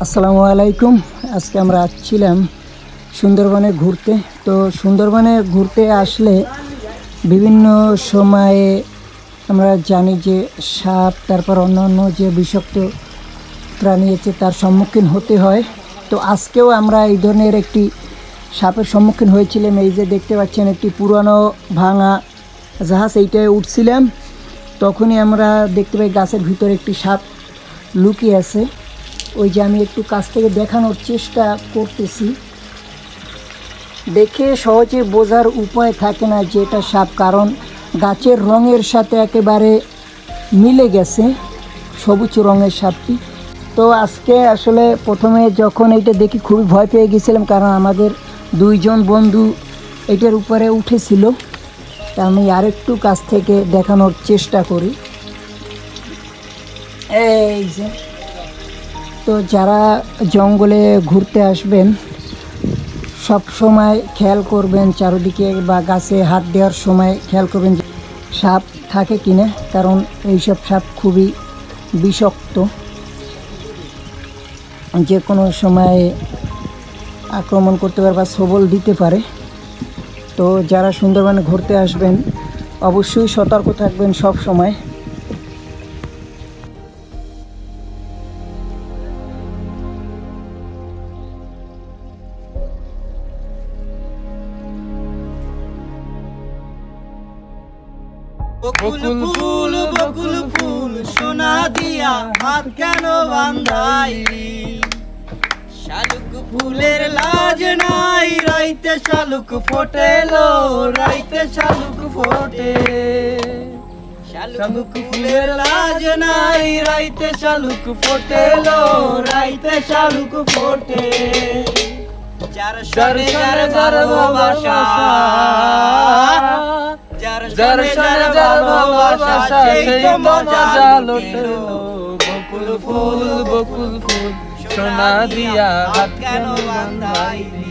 আসসালামু আলাইকুম। আজকে আমরা আসছিলাম সুন্দরবনে ঘুরতে। তো সুন্দরবনে ঘুরতে আসলে বিভিন্ন সময়ে আমরা জানি যে সাপ, তারপর অন্যান্য যে বিষাক্ত প্রাণী আছে তার সম্মুখীন হতে হয়। তো আজকেও আমরা এই ধরনের একটি সাপের সম্মুখীন হয়েছিলাম। এই যে দেখতে পাচ্ছেন একটি পুরানো ভাঙা জাহাজ, এইটায় উঠছিলাম, তখনই আমরা দেখতে পাই গাছের ভিতরে একটি সাপ লুকিয়ে আছে। ওই যে আমি একটু কাছ থেকে দেখানোর চেষ্টা করতেছি। দেখে সহজে বোঝার উপায় থাকে না যে এটা সাপ, কারণ গাছের রঙের সাথে একেবারে মিলে গেছে সবুজ রঙের সাপটি। তো আজকে আসলে প্রথমে যখন এইটা দেখি খুবই ভয় পেয়ে গেছিলাম, কারণ আমাদের দুইজন বন্ধু এটার উপরে উঠেছিল। তা আমি আরেকটু কাছ থেকে দেখানোর চেষ্টা করি। এই যে, তো যারা জঙ্গলে ঘুরতে আসবেন সব সময় খেয়াল করবেন চারিদিকে, বা গাছে হাত দেওয়ার সময় খেয়াল করবেন যে সাপ থাকে কিনা, কারণ এইসব সাপ খুবই বিষাক্ত, যে কোনো সময় আক্রমণ করতে পারে বা সবল দিতে পারে। তো যারা সুন্দরবনে ঘুরতে আসবেন অবশ্যই সতর্ক থাকবেন সব সময়। বকুল ফুল সোনা দিয়া হাত কেন বান্ধাইলি? শালুক ফুলের লাজ নাই, রাইতে শালুক ফোটেলো, রাইতে শালুক ফোটে। শালুক ফুলের লাজ নাই, রাইতে শালুক ফোটেলো, রাইতে শালুক ফোটে। যার সরে যার ভালোবাসা, যার সরে যার ভালোবাসা, সেই তো মজা লুটেলো। বকুল ফুল সোনা দিয়া হাত কেন বান্ধাইলি?